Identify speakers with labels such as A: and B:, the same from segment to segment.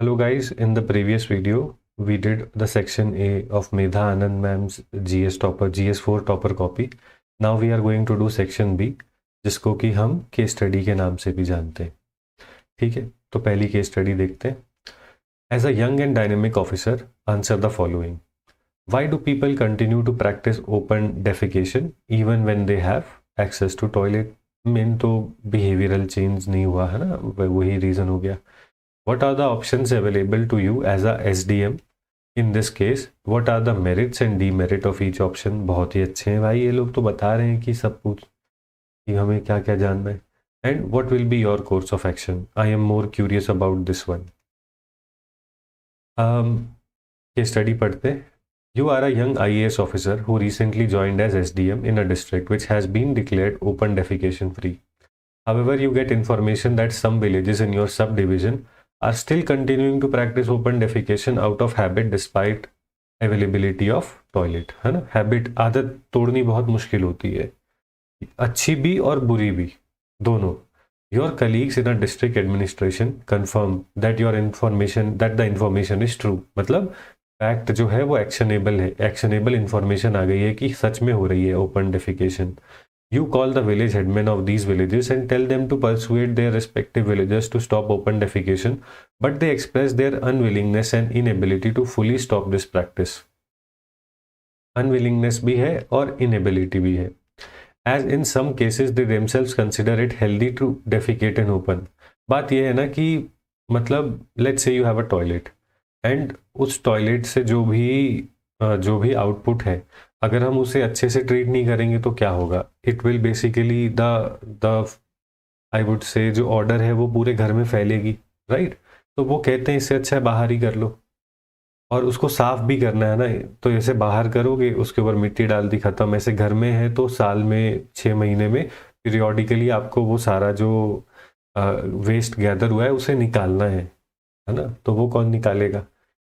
A: Hello guys, in the previous video we did the section A of Medha Anand ma'am's GS4 topper copy. Now we are going to do section B जिसको कि हम case study के नाम से भी जानते हैं. ठीक है, तो पहली केस स्टडी देखते हैं. As a young and dynamic officer, answer the following. Why do people continue to practice open defecation even when they have access to toilet? Main तो behavioral change नहीं हुआ है ना, वही रीज़न हो गया. What are the options available to you as a SDM? In this case, what are the merits and demerit of each option? बहुत ही अच्छे हैं भाई, ये लोग तो बता रहे हैं कि सब कुछ कि हमें क्या क्या जानना है. And what will be your course of action? I am more curious about this one. ये स्टडी पढ़ते हैं. You are a young IAS officer who recently joined as SDM in a district which has been declared open defecation free. However, you get information that some villages in your subdivision are still continuing to practice open defecation out of habit despite availability of toilet. है ना, habit आदत तोड़नी बहुत मुश्किल होती है, अच्छी भी और बुरी भी दोनों. Your colleagues in a district administration confirm that the information is true. मतलब फैक्ट जो है वो एक्शनेबल है, एक्शनेबल इंफॉर्मेशन आ गई है कि सच में हो रही है open defecation. You call the village headmen of these villages and tell them to persuade their respective villages to stop open defecation, but they express their unwillingness and inability to fully stop this practice. Unwillingness भी है और inability भी है. As in some cases they themselves consider it healthy to defecate in open. बात यह है ना कि मतलब let's say you have a toilet and उस टॉयलेट से जो भी आउटपुट है, अगर हम उसे अच्छे से ट्रीट नहीं करेंगे तो क्या होगा. It will basically the I would say जो ऑर्डर है वो पूरे घर में फैलेगी, राइट. तो वो कहते हैं इससे अच्छा है बाहर ही कर लो, और उसको साफ भी करना है ना, तो जैसे बाहर करोगे उसके ऊपर मिट्टी डाल दी, खत्म. ऐसे घर में है तो साल में 6 महीने में पीरियोडिकली आपको वो सारा जो वेस्ट गैदर हुआ है उसे निकालना है ना. तो वो कौन निकालेगा.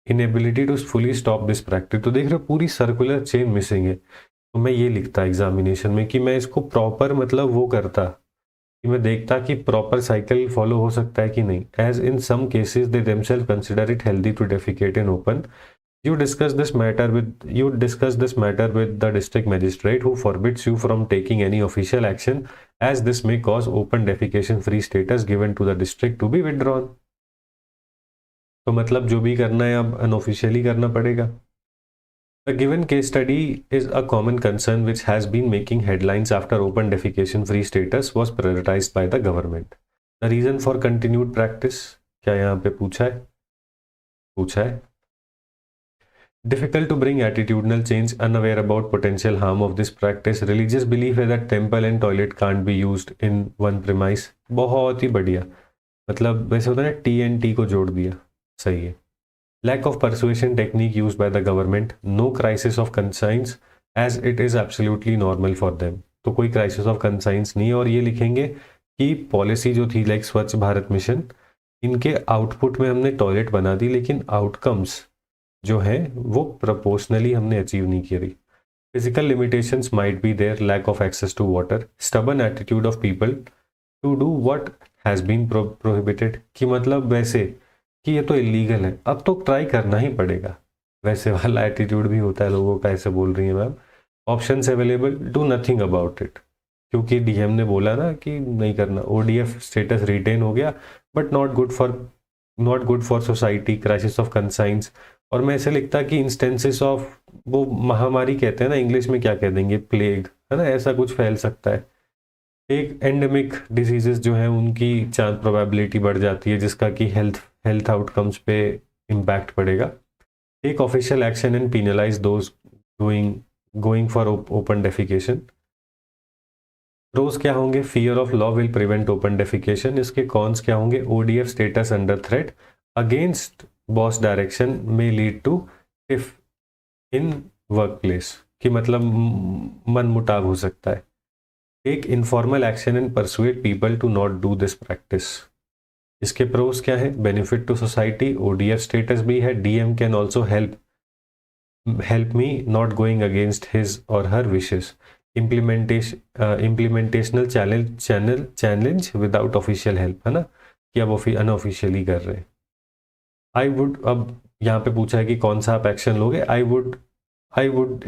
A: Inability to fully stop this practice. तो देख रहे हो पूरी सर्कुलर चेन मिसिंग है. तो मैं ये लिखता एग्जामिनेशन में कि मैं इसको प्रॉपर मतलब वो करता कि मैं देखता कि प्रॉपर साइकिल फॉलो हो सकता है कि नहीं. As in some cases they themselves consider it healthy to defecate in open. You discuss this matter with the district magistrate who forbids you from taking any official action as this may cause open defecation free status given to the district to be withdrawn. तो मतलब जो भी करना है अब unofficially करना पड़ेगा. The given case study is a common concern which has been making headlines after open defecation free status was prioritized by the government. The reason for continued practice क्या यहाँ पे पूछा है. Difficult to bring attitudinal change, unaware about potential harm of this practice. Religious belief है that temple and toilet can't be used in one premise. बहुत ही बढ़िया, मतलब वैसे होता है ना, TNT को जोड़ दिया, सही है. Lack of persuasion technique used by the government. No crisis of conscience as it is absolutely normal for them. तो कोई crisis of conscience नहीं है. और ये लिखेंगे कि पॉलिसी जो थी लाइक स्वच्छ भारत मिशन, इनके आउटपुट में हमने टॉयलेट बना दी लेकिन आउटकम्स जो है वो प्रोपोर्शनली हमने अचीव नहीं करी. Physical limitations might be there, lack of access to water, stubborn attitude of people to do what has been prohibited. कि मतलब वैसे कि ये तो इलीगल है, अब तो ट्राई करना ही पड़ेगा, वैसे वाला एटीट्यूड भी होता है लोगों का. ऐसे बोल रही है ma'am. Options available, do nothing about it, क्योंकि डीएम ने बोला ना कि नहीं करना. ओडीएफ स्टेटस रिटेन हो गया but not good for society, crisis of conscience. और मैं ऐसे लिखता कि इंस्टेंसेस ऑफ वो महामारी कहते हैं ना, इंग्लिश में क्या कह देंगे, प्लेग है ना, ऐसा कुछ फैल सकता है. एक एंडेमिक डिजीजेस जो है उनकी चांस प्रोबेबिलिटी बढ़ जाती है जिसका कि हेल्थ आउटकम्स पे इम्पैक्ट पड़ेगा. Take official action and penalize those going for open defecation. Pros क्या होंगे, fear of law will prevent open defecation. इसके कॉन्स क्या होंगे, ODF status under threat, against boss direction में lead to if in workplace, कि मतलब मन मुटाव हो सकता है. Take informal action and persuade people to not do this practice. इसके प्रोस क्या है, benefit to society, ODF status भी है, DM can also help me not going against his or her wishes. Implementational challenge without official help, है ना, कि अब unofficially कर रहे हैं. आई वुड, अब यहाँ पे पूछा है कि कौन सा आप एक्शन लोगे,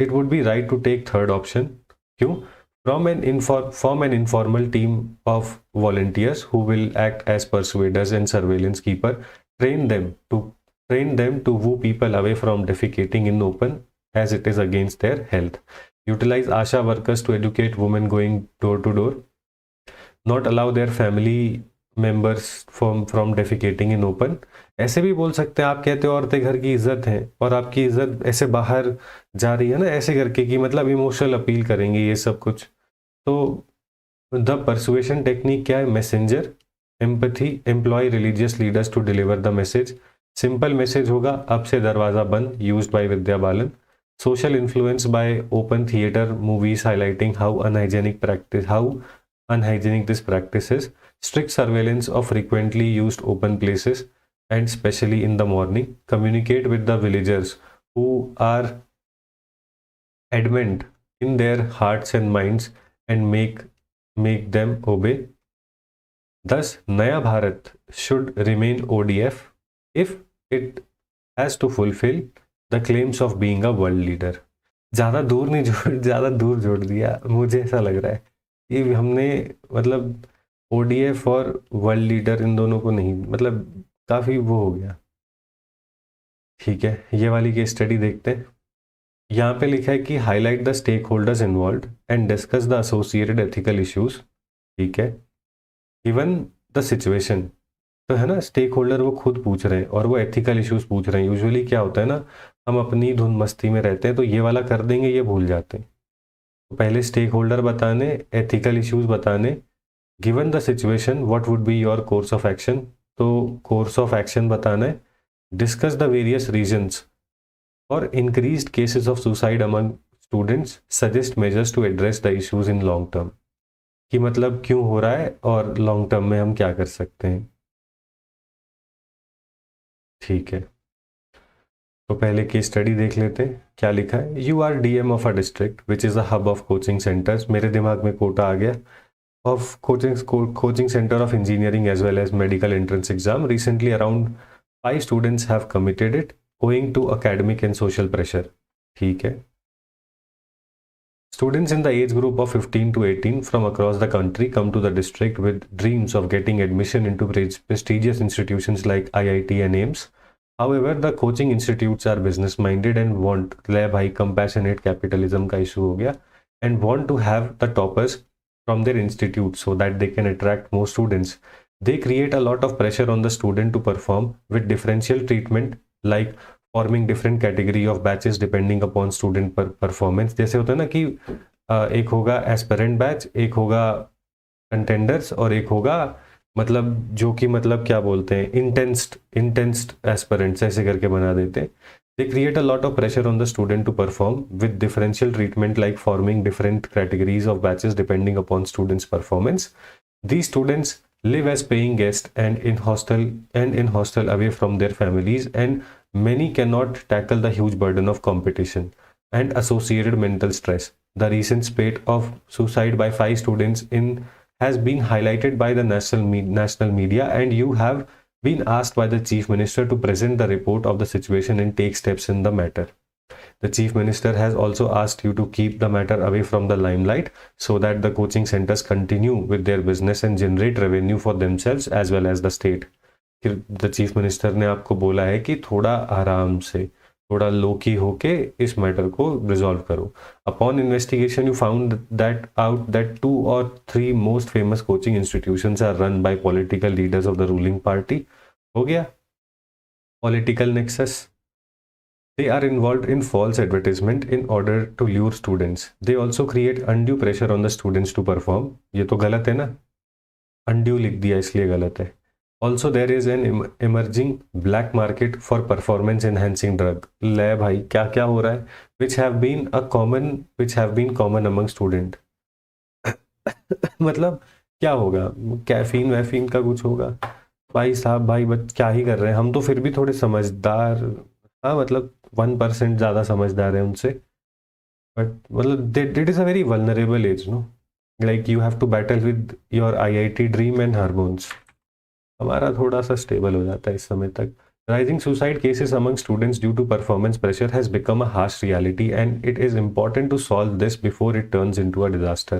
A: it would be right to take third option. क्यों? Form an informal team of volunteers who will act as persuaders and surveillance keeper. Train them to woo people away from defecating in open, as it is against their health. Utilize ASHA workers to educate women going door to door. Not allow their family members from defecating in open. ऐसे भी बोल सकते हैं, आप कहते हो औरतें घर की इज्जत हैं और आपकी इज्जत ऐसे बाहर जा रही है ना, ऐसे करके कि मतलब इमोशनल अपील करेंगे ये सब कुछ. तो द परसुएशन टेक्निक क्या है? Messenger, empathy, employ religious leaders to deliver the message. Simple message होगा, अब से दरवाजा बंद, used by Vidya Balan. Social influence by open theatre movies highlighting how unhygienic this practice is. Strict surveillance of frequently used open places and especially in the morning. Communicate with the villagers who are adamant in their hearts and minds and make them obey. Thus, Naya Bharat should remain ODF if it has to fulfill the claims of being a world leader. ज़्यादा दूर जोड़ दिया, मुझे ऐसा लग रहा है कि हमने मतलब ODF और वर्ल्ड लीडर इन दोनों को नहीं, मतलब काफ़ी वो हो गया. ठीक है, ये वाली केस स्टडी देखते हैं. यहाँ पे लिखा है कि highlight the stake holders involve and discuss the associated ethical issues. ठीक है, इवन द सिचुएशन, तो है ना, स्टेक होल्डर वो खुद पूछ रहे हैं और वो एथिकल इश्यूज पूछ रहे हैं. यूजुअली क्या होता है ना, हम अपनी धुन मस्ती में रहते हैं तो ये वाला कर देंगे, ये भूल जाते हैं. तो पहले स्टेक होल्डर बताने, एथिकल इश्यूज बताने, given the situation what would be your course of action, तो कोर्स ऑफ एक्शन बताना है. डिस्कस द वेरियस रीजन्स और increased cases of suicide among students, suggest measures to address the issues in long term. कि मतलब क्यों हो रहा है और लॉन्ग टर्म में हम क्या कर सकते हैं. ठीक है, तो पहले केस स्टडी देख लेते हैं. क्या लिखा है? You are DM of a district which is a hub of coaching centres. मेरे दिमाग में कोटा आ गया. Of coaching centre of engineering as well as medical entrance exam. Recently around 5 students have committed it owing to academic and social pressure. ठीक है. Students in the age group of 15 to 18 from across the country come to the district with dreams of getting admission into prestigious institutions like IIT and AIIMS. However, the coaching institutes are business minded and want, भाई compassionate capitalism का issue हो गया, and want to have the toppers from their institute so that they can attract more students. They create a lot of pressure on the student to perform with differential treatment like forming different category of batches depending upon student performance. जैसे होता है ना कि एक होगा aspirant batch, एक होगा contenders और एक होगा मतलब जो कि मतलब क्या बोलते हैं इंटेंस्ड एस्पिरेंट्स, ऐसे करके बना देते हैं. They create a lot of pressure on the student to perform with differential treatment like forming different categories of batches depending upon students' performance. These students live as paying guests and in hostel away from their families, and many cannot tackle the huge burden of competition and associated mental stress. The recent spate of suicide by 5 students has been highlighted by the national media, and you have been asked by the Chief Minister to present the report of the situation and take steps in the matter. The Chief Minister has also asked you to keep the matter away from the limelight so that the coaching centers continue with their business and generate revenue for themselves as well as the state. The Chief Minister ने आपको बोला है कि थोड़ा आराम से, थोड़ा लोकी होके इस मैटर को रिजॉल्व करो. Upon investigation, you found out that 2 or 3 most famous coaching institutions are run by political leaders of the ruling party. हो गया. Political nexus. They are involved in false advertisement in order to lure students. They also create undue pressure on the students to perform. ये तो गलत है ना, undue लिख दिया इसलिए गलत है. Also there is an emerging black market for performance enhancing drug. ले भाई क्या क्या हो रहा है? Which have been common among student. मतलब क्या होगा? कैफीन वैफीन का कुछ होगा? भाई साहब, भाई क्या ही कर रहे हैं हम, तो फिर भी थोड़े समझदार, हाँ मतलब 1% ज़्यादा समझदार है उनसे. बट मतलब it is a very vulnerable age, no, like you have to battle with your IIT dream and hormones. हमारा थोड़ा सा स्टेबल हो जाता है इस समय तक. Rising suicide cases among students due to performance pressure has become a harsh reality, and it is important to solve this before it turns into a disaster.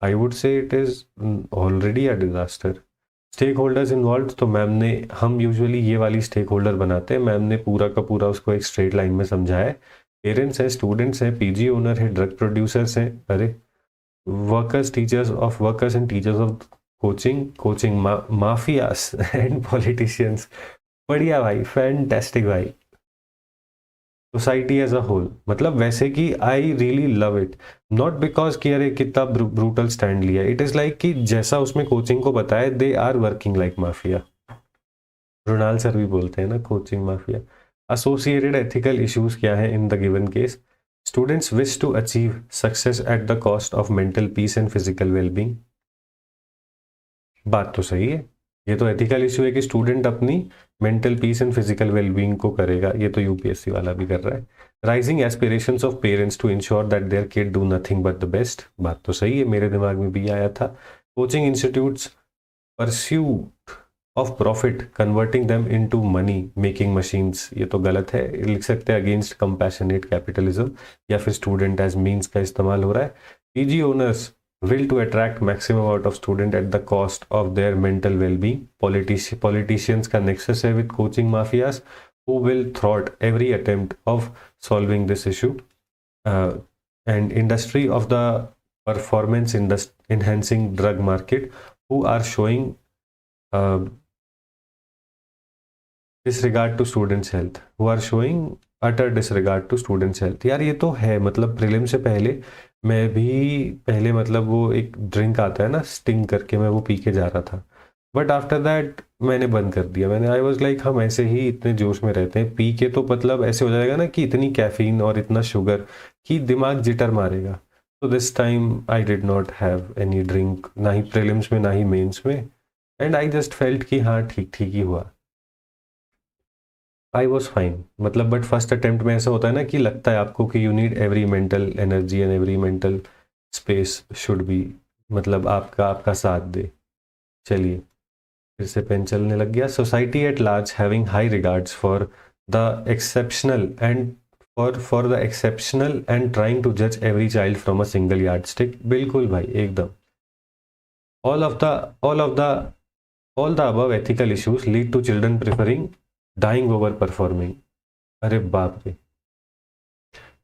A: I would say it is already a disaster. Stake holders involve, तो ma'am ने, हम usually ये वाली stake holder बनाते हैं, ma'am ने पूरा का पूरा उसको एक स्ट्रेट लाइन में समझाया है. पेरेंट्स हैं, स्टूडेंट्स हैं, पीजी ओनर है, ड्रग प्रोड्यूसर्स हैं, अरे workers, teachers of workers and teachers of coaching mafias and politicians. बढ़िया भाई, फैंटास्टिक भाई. सोसाइटी एज अ होल, मतलब वैसे कि I really love it, not because कि अरे कितना ब्रूटल स्टैंड लिया. इट इज लाइक कि जैसा उसमें कोचिंग को बताया, they are working like mafia. Ronald sir भी बोलते हैं ना, coaching mafia. Associated ethical issues क्या है in the given case? Students wish to achieve success at the cost of mental peace and physical wellbeing. बात तो सही है, ये तो एथिकल इशू है कि स्टूडेंट अपनी mental peace and physical wellbeing को करेगा. ये तो यूपीएससी वाला भी कर रहा है. Rising aspirations of parents to ensure that their kid do nothing but the best. बात तो सही है, मेरे दिमाग में भी आया था. Coaching institutes pursuit of profit converting them into money making machines. ये तो गलत है, लिख सकते हैं अगेंस्ट कंपैशनेट कैपिटलिज्म, या फिर स्टूडेंट एज मीन्स का इस्तेमाल हो रहा है. PG owners will to attract maximum out of student at the cost of their mental well-being. Politicians का nexus है with coaching mafias who will thwart every attempt of solving this issue. And industry of the performance enhancing drug market who are showing disregard to students' health. Who are showing utter disregard to students' health. यार ये तो है, मतलब prelim से पहले मैं भी पहले, मतलब वो एक ड्रिंक आता है ना स्टिंग करके, मैं वो पी के जा रहा था. बट आफ्टर दैट मैंने बंद कर दिया. मैंने आई वाज लाइक हम ऐसे ही इतने जोश में रहते हैं, पी के तो मतलब ऐसे हो जाएगा ना कि इतनी कैफीन और इतना शुगर कि दिमाग जिटर मारेगा. तो this time I did not have any drink, ना ही प्रीलिम्स में ना ही मेंस में. एंड आई जस्ट फेल्ट कि हाँ ठीक ठीक ही हुआ. आई वॉज फाइन, मतलब बट फर्स्ट अटेम्प्ट में ऐसा होता है ना कि लगता है आपको कि you need every mental energy and every mental space should be, मतलब आपका साथ दे. चलिए फिर से पेन चलने लग गया. Society at large having high regards for the exceptional and trying to जज every child from a single yardstick. बिल्कुल भाई, एकदम. all the above ethical issues lead to children preferring dying over performing. अरे बाप रे.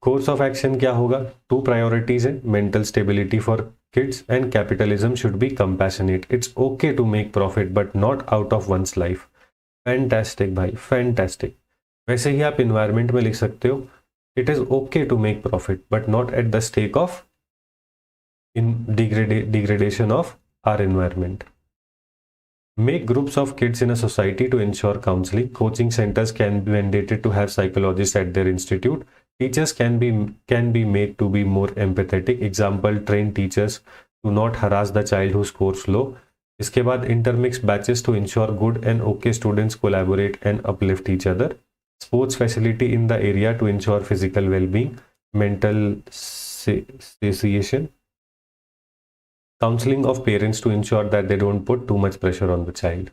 A: Course of action क्या होगा? 2 priorities है, mental stability for kids and capitalism should be compassionate. It's okay to make profit but not out of one's life. Fantastic भाई, fantastic. वैसे ही आप इन्वायरमेंट में लिख सकते हो, it is okay to make profit but not at the stake of in degradation of our environment. Make groups of kids in a society to ensure counseling. Coaching centers can be mandated to have psychologists at their institute. Teachers can be made to be more empathetic. Example, train teachers to not harass the child who scores low. इसके बाद intermix batches to ensure good and okay students collaborate and uplift each other. Sports facility in the area to ensure physical well-being, mental satiation. Counselling of parents to ensure that they don't put too much pressure on the child.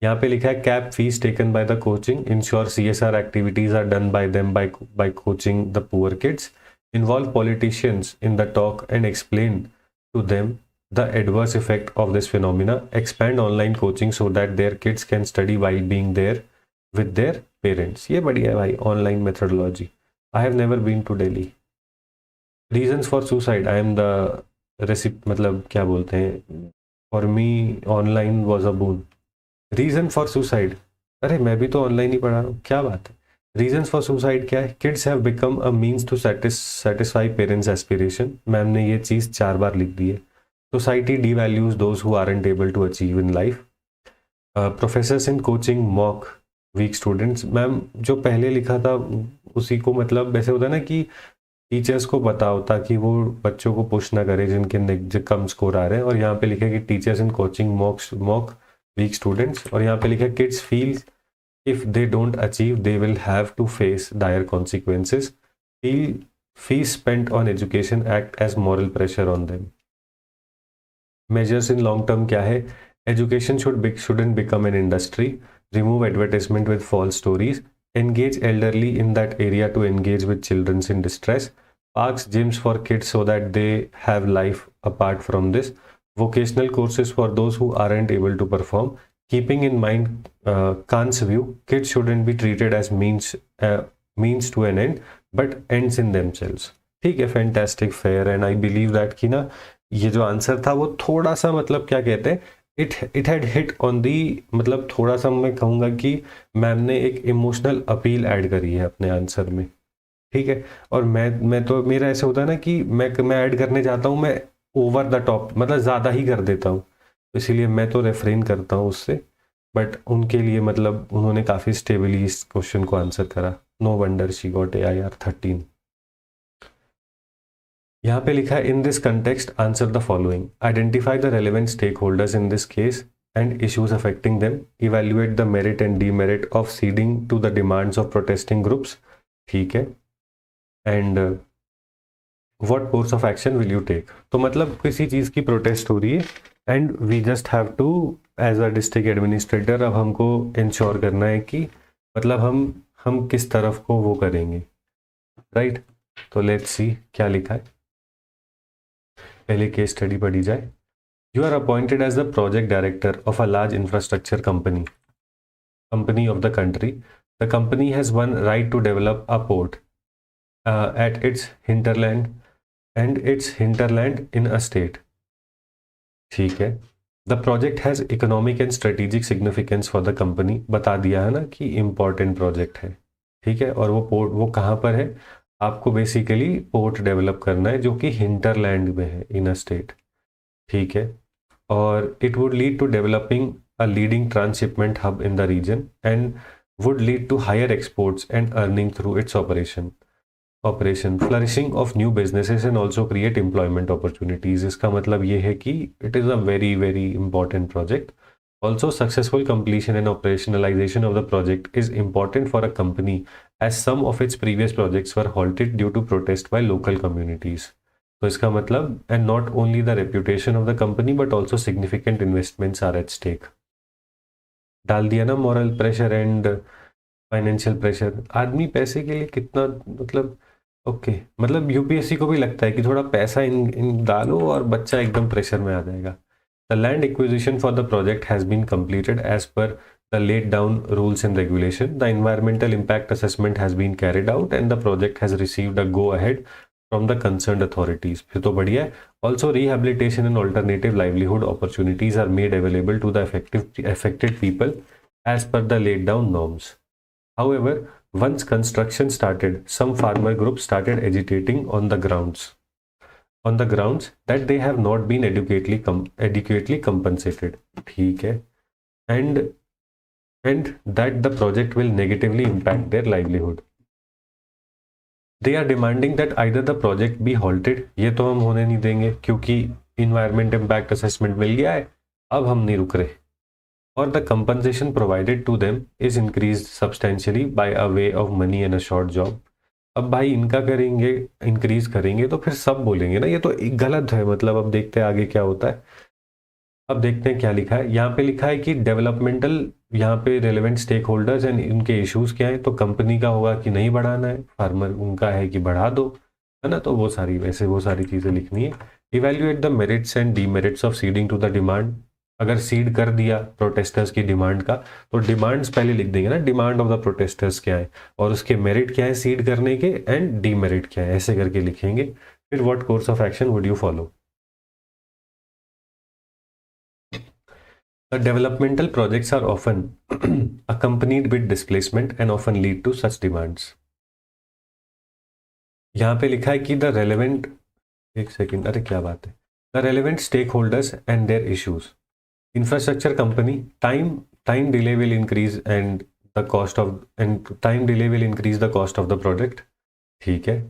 A: यहाँ पे लिखा है cap fees taken by the coaching, ensure CSR activities are done by them by coaching the poor kids, involve politicians in the talk and explain to them the adverse effect of this phenomena, expand online coaching so that their kids can study while being there with their parents. ये बढ़िया है भाई, online methodology. I have never been to Delhi. Reasons for suicide, I am the मतलब क्या बोलते हैं, for me online was a boon. Reason for suicide, अरे मैं भी तो ऑनलाइन ही पढ़ा रहा हूँ, क्या बात है. रीजन फॉर सुसाइड क्या है? Kids have become a means to satisfy parents aspiration. Ma'am ने ये चीज़ 4 बार लिख दी है. Society devalues those who aren't able to achieve in life. Professors in coaching mock week students. Ma'am जो पहले लिखा था उसी को, मतलब वैसे होता है ना कि टीचर्स को पता होता कि वो बच्चों को पुश ना करे जिनके कम स्कोर आ रहे हैं. और यहाँ पे लिखा है कि teachers in coaching mock week students. और यहाँ पे लिखा है kids feel if they don't achieve they will have to face dire consequences. Fees spent on education act as moral pressure on them. Measures in long term क्या है? Education shouldn't become an industry. remove advertisement with false stories, engage elderly in that area to engage with children in distress, parks, gyms for kids so that they have life apart from this, vocational courses for those who aren't able to perform, keeping in mind Kant's view, kids shouldn't be treated as means to an end, but ends in themselves. ठीक है, fantastic, fair, and I believe that कि ना ये जो answer था वो थोड़ा सा मतलब क्या कहते हैं, it had hit on the, मतलब थोड़ा सा मैं कहूँगा कि मैम ने एक इमोशनल अपील ऐड करी है अपने आंसर में, ठीक है। और मैं तो मेरा ऐसे होता है ना कि मैं ऐड करने जाता हूँ, मैं ओवर द टॉप मतलब ज़्यादा ही कर देता हूँ, तो इसीलिए मैं तो रेफरेन करता हूँ उससे। बट उनके लिए मतलब उन्होंने काफ़ी स्टेबली इस क्वेश्चन को आंसर करा। No wonder she got AIR 13। यहाँ पे लिखा है in this context answer the following, identify the relevant stake holders in this case and issues affecting them, evaluate the merit and demerit of ceding to the demands of protesting groups, ठीक है, and what course of action will you take। तो मतलब किसी चीज़ की protest हो रही है and we just have to as a district administrator, अब हमको इंश्योर करना है कि मतलब हम किस तरफ को वो करेंगे, राइट। तो लेट्स सी क्या लिखा है, पहले केस स्टडी पढ़ी जाए। You are appointed as the project director of a large infrastructure company of the country. The company has one right to develop a port at its hinterland in a state. ठीक है। The project has economic and strategic significance for the company. बता दिया है ना कि important project है, ठीक है। और वो पोर्ट वो कहाँ पर है, आपको बेसिकली पोर्ट डेवलप करना है जो कि हिंटरलैंड में है इन अ स्टेट, ठीक है। और it would lead to developing a leading transshipment hub in the region and would lead to higher exports and earning through its operation, flourishing of new businesses and also create employment opportunities। इसका मतलब ये है कि it is a very very important project। Also successful completion and operationalization of the project is important for a company as some of its previous projects were halted due to protest by local communities। तो इसका मतलब and not only the reputation of the company but also significant investments are at stake. डाल दिया ना moral pressure and financial pressure. आदमी पैसे के लिए कितना मतलब ओके मतलब यूपीएससी को भी लगता है कि थोड़ा पैसा इन डालो और बच्चा एकदम प्रेशर में आ जाएगा। The land acquisition for the project has been completed as per the laid down rules and regulation. The environmental impact assessment has been carried out and the project has received a go ahead from the concerned authorities। फिर तो बढ़िया है। Also rehabilitation and alternative livelihood opportunities are made available to the affected people as per the laid down norms। However, once construction started, some farmer groups started agitating on the grounds that they have not been adequately compensated, ठीक है, and that the project will negatively impact their livelihood। They are demanding that either the project be halted, ये तो हम होने नहीं देंगे क्योंकि environment impact assessment मिल गया है, अब हम नहीं रुक रहे, और the compensation provided to them is increased substantially by a way of money and a short job। अब भाई इनका करेंगे इंक्रीज करेंगे तो फिर सब बोलेंगे ना ये तो गलत है, मतलब अब देखते हैं आगे क्या होता है। अब देखते हैं क्या लिखा है। यहाँ पे लिखा है कि डेवलपमेंटल, यहाँ पे रेलेवेंट स्टेक होल्डर्स एंड इनके इश्यूज क्या है, तो कंपनी का होगा कि नहीं बढ़ाना है, फार्मर उनका है कि बढ़ा दो, है ना। तो वो सारी चीज़ें लिखनी है। Evaluate the merits and demerits of ceding to the demand. अगर सीड कर दिया प्रोटेस्टर्स की डिमांड का तो डिमांड्स पहले लिख देंगे ना, डिमांड ऑफ द प्रोटेस्टर्स क्या है और उसके मेरिट क्या है सीड करने के एंड डीमेरिट क्या है, ऐसे करके लिखेंगे। फिर what course of action would you follow. The developmental projects are often accompanied with displacement and often lead to such demands। यहाँ पे लिखा है कि द रेलेवेंट, एक सेकेंड, अरे क्या बात है, the relevant stake holders and their issues, infrastructure company, time delay will increase and the cost of the project, ठीक है।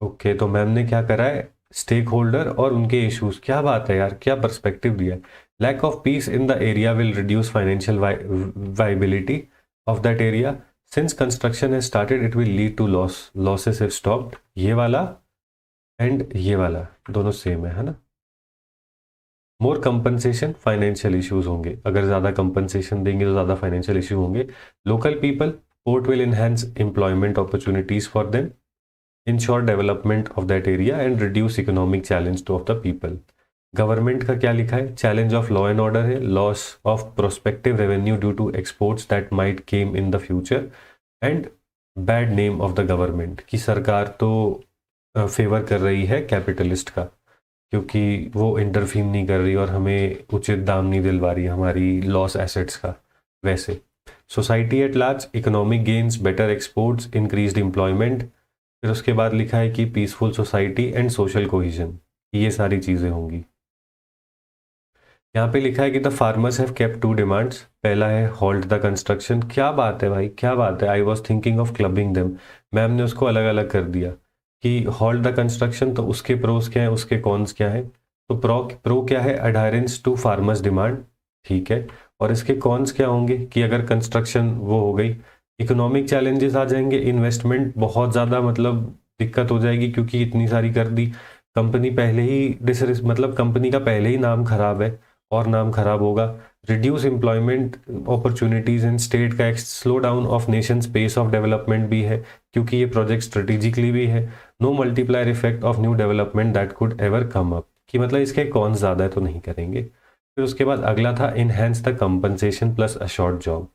A: ओके तो मैम ने क्या करा है, स्टेक होल्डर और उनके इश्यूज, क्या बात है यार, क्या पर्सपेक्टिव दिया है। Lack of peace in the area will reduce financial viability of that area. Since construction has started, it will lead to losses if stopped। ये वाला एंड ये वाला दोनों सेम है ना। मोर कंपनसेशन, फाइनेंशियल इश्यूज होंगे, अगर ज़्यादा कंपनसेशन देंगे तो ज़्यादा फाइनेंशियल इशू होंगे. Local people, port will enhance employment opportunities for them, ensure development of that area and reduce economic challenge to of the people. Government का क्या लिखा है? Challenge of law and order है, loss of prospective revenue due to exports that might came in the future, and bad name of the government, कि सरकार तो favour कर रही है कैपिटलिस्ट का क्योंकि वो इंटरफीम नहीं कर रही और हमें उचित दाम नहीं दिलवा रही हमारी लॉस एसेट्स का. वैसे society at large, economic gains, better exports, increased employment. फिर उसके बाद लिखा है कि peaceful society and social cohesion, ये सारी चीज़ें होंगी. यहाँ पे लिखा है कि the farmers have kept two demands. पहला है होल्ड द कंस्ट्रक्शन. क्या बात है भाई, क्या बात है. I was thinking of clubbing them. Ma'am ने उसको अलग अलग कर दिया कि होल्ड द कंस्ट्रक्शन, तो उसके प्रोस क्या है, उसके कॉन्स क्या है. तो प्रो क्या है? अडायरेंस टू फार्मर्स डिमांड, ठीक है. और इसके कॉन्स क्या होंगे कि अगर कंस्ट्रक्शन वो हो गई, इकोनॉमिक चैलेंजेस आ जाएंगे, इन्वेस्टमेंट बहुत ज़्यादा मतलब दिक्कत हो जाएगी क्योंकि इतनी सारी कर दी. कंपनी पहले ही मतलब कंपनी का पहले ही नाम खराब है और नाम खराब होगा. Reduce employment opportunities in state का एक slow down of nation pace of development भी है क्योंकि ये प्रोजेक्ट स्ट्रेटेजिकली भी है. No multiplier effect of new development that could ever come up, कि मतलब इसके कौन ज़्यादा है तो नहीं करेंगे. फिर उसके बाद अगला था enhance the compensation plus assured job.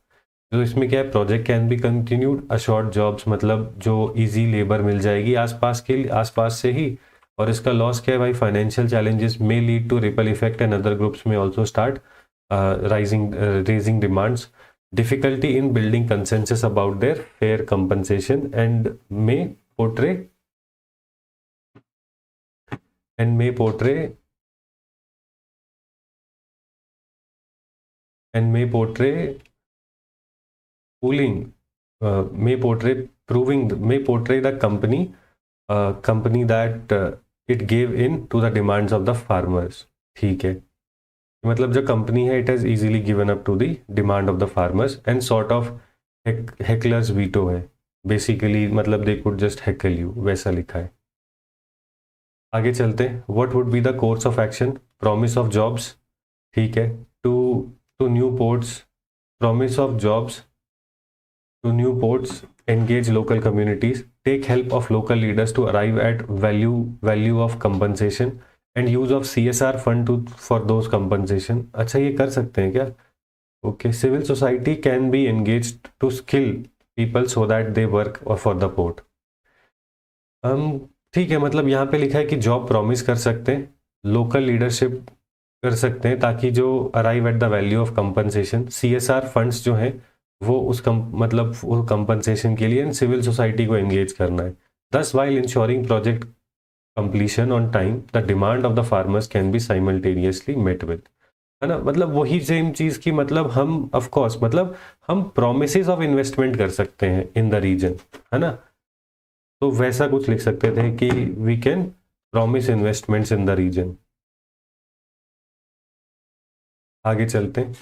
A: तो इसमें क्या है? Project can be continued, assured jobs मतलब जो इजी लेबर मिल जाएगी आसपास से ही. और इसका लॉस क्या है भाई? Financial challenges may lead to ripple effect and other groups में also start raising demands. Difficulty in building consensus about their fair compensation and may portray and may portray pooling may portray the company that it gave in to the demands of the farmers. ठीक है, मतलब जो company है it has easily given up to the demand of the farmers and sort of hecklers veto है basically, मतलब they could just heckle you, वैसा लिखा है. आगे चलते हैं. What would be the course of action? Promise of jobs, ठीक है, to new ports, promise of jobs to new ports, engage local communities, take help of local leaders to arrive at value of compensation and use of CSR fund for those compensation. अच्छा, ये कर सकते हैं क्या? Okay. Civil society can be engaged to skill people so that they work for the port. ठीक है, मतलब यहाँ पे लिखा है कि जॉब प्रॉमिस कर सकते हैं, लोकल लीडरशिप कर सकते हैं ताकि जो arrive at the value of compensation, CSR funds जो हैं वो मतलब वो कंपनसेशन के लिए सिविल सोसाइटी को एंगेज करना है. Thus while ensuring project completion on time the demand of the farmers can be simultaneously met with, है ना. मतलब वही सेम चीज़ की, मतलब हम ऑफ कोर्स मतलब हम प्रोमिसेस ऑफ इन्वेस्टमेंट कर सकते हैं इन द रीजन, है ना. तो वैसा कुछ लिख सकते थे कि we can promise investments in the region. आगे चलते हैं.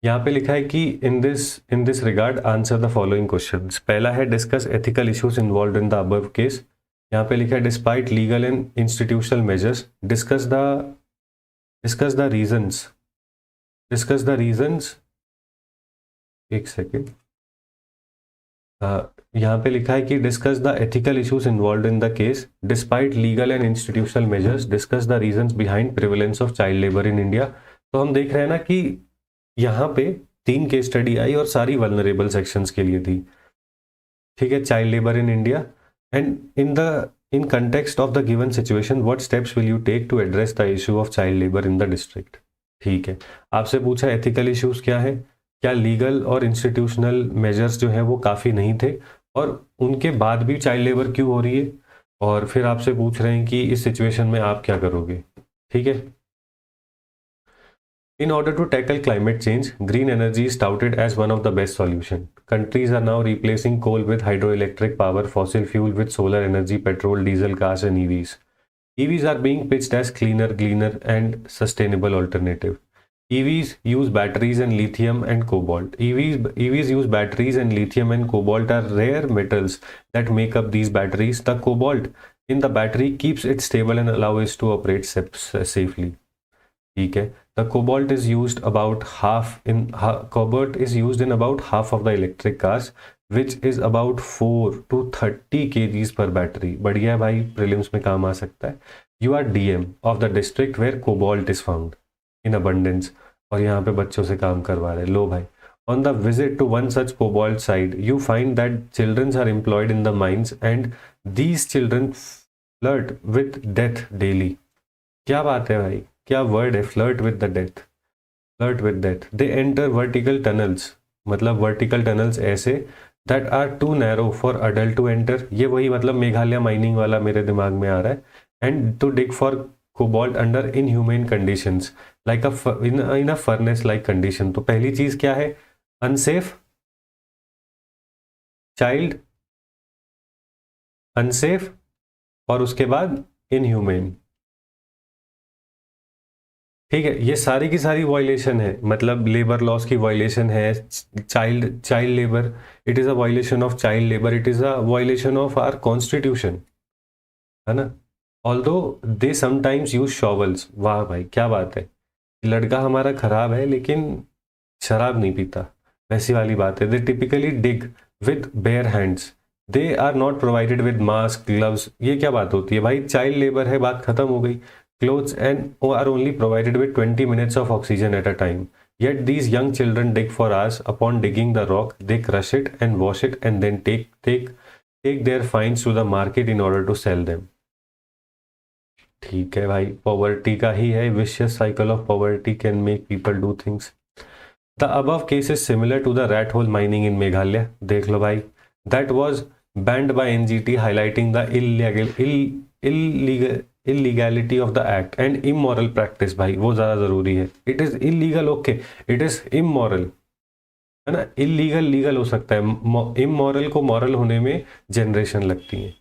A: यहाँ पे लिखा है कि in this regard answer the following questions. पहला है discuss ethical issues involve in the above case. यहाँ पे लिखा है despite legal and institutional measures discuss the reasons. एक सेकेंड. यहाँ पे लिखा है कि discuss the ethical issues involve in the case despite legal and institutional measures discuss the reasons behind prevalence of child labour in India. तो हम देख रहे हैं ना कि यहाँ पे 3 केस स्टडी आई और सारी वल्नरेबल सेक्शंस के लिए थी, ठीक है. Child labour in India and in context of the given situation what steps will you take to address the issue of child labour in the district. ठीक है, आपसे पूछा एथिकल इश्यूज क्या है, क्या लीगल और इंस्टीट्यूशनल मेजर्स जो है वो काफ़ी नहीं थे और उनके बाद भी चाइल्ड लेबर क्यों हो रही है, और फिर आपसे पूछ रहे हैं कि इस सिचुएशन में आप क्या करोगे. ठीक है. In order to tackle climate change, green energy is touted as one of the best solutions. Countries are now replacing coal with hydroelectric power, fossil fuel with solar energy, petrol, diesel, gas, and EVs. EVs are being pitched as cleaner and sustainable alternative. EVs use batteries and lithium and cobalt. EVs use batteries and lithium and cobalt are rare metals that make up these batteries. The cobalt in the battery keeps it stable and allows it to operate safely. ठीक है. The cobalt is used in about half of the electric cars, which is about 4 to 30 kgs per battery. बढ़िया है भाई, prelims में काम आ सकता है. You are DM of the district where cobalt is found in abundance. और यहाँ पे बच्चों से काम करवा रहे. लो भाई. On the visit to one such cobalt site, you find that children are employed in the mines and these children flirt with death daily. क्या बात है भाई, क्या वर्ड है, flirt with the death. Flirt with death. They enter vertical tunnels, मतलब vertical tunnels ऐसे that are too narrow for adult to enter. ये वही मतलब मेघालय माइनिंग वाला मेरे दिमाग में आ रहा है. And to dig for cobalt under inhuman conditions like in a furnace like condition. तो पहली चीज क्या है, अनसेफ, चाइल्ड, अनसेफ, और उसके बाद इनह्यूमन. ठीक है, ये सारी की सारी वायलेशन है, मतलब लेबर लॉस की वायलेशन है. Child labour, it is a violation of child labour, it is a violation of our constitution, है ना. Although they sometimes use shovels. वाह भाई क्या बात है, लड़का हमारा खराब है लेकिन शराब नहीं पीता, वैसी वाली बात है. They typically dig with bare hands. They are not provided with mask, gloves. ये क्या बात होती है भाई, चाइल्ड लेबर है, बात खत्म हो गई. Clothes and are only provided with 20 minutes of oxygen at a time. Yet these young children dig for hours. Upon digging the rock, they crush it and wash it and then take their finds to the market in order to sell them. ठीक है भाई, poverty का ही है. Vicious cycle of poverty can make people do things. The above case is similar to the rat hole mining in Meghalaya. देख लो भाई, that was banned by NGT, highlighting the illegality of the act and immoral practice. भाई वो ज़्यादा ज़रूरी है. It is illegal, okay, it is immoral, है ना. Illegal legal हो सकता है, इमोरल को मॉरल होने में जनरेशन लगती है.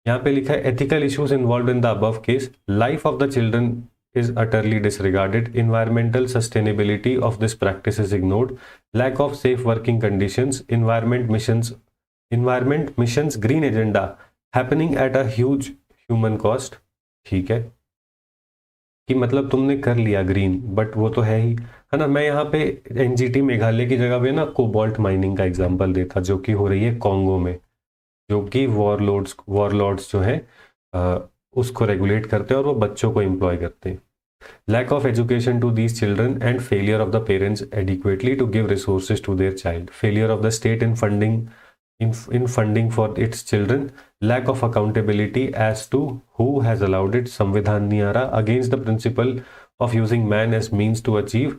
A: यहाँ पे लिखा है ethical issues involve in the above case. Life of the children is utterly disregarded. Environmental sustainability of this practice is ignored. Lack of safe working conditions. Environment missions green agenda happening at a huge human cost. ठीक है कि मतलब तुमने कर लिया green, but वो तो है ही, है ना. मैं यहाँ पे एनजीटी मेघालय की जगह पे ना कोबाल्ट माइनिंग का एग्जांपल देता, जो कि हो रही है कॉन्गो में, जो कि वॉरलॉर्ड्स जो हैं उसको रेगुलेट करते हैं और वो बच्चों को एम्प्लॉय करते हैं. Lack of education to these children and failure of the parents adequately to give resources to their child. Failure of the state in funding for its children. Lack of accountability as to who has allowed it. संविधान नहीं आ रहा. Against the principle of using man as means to achieve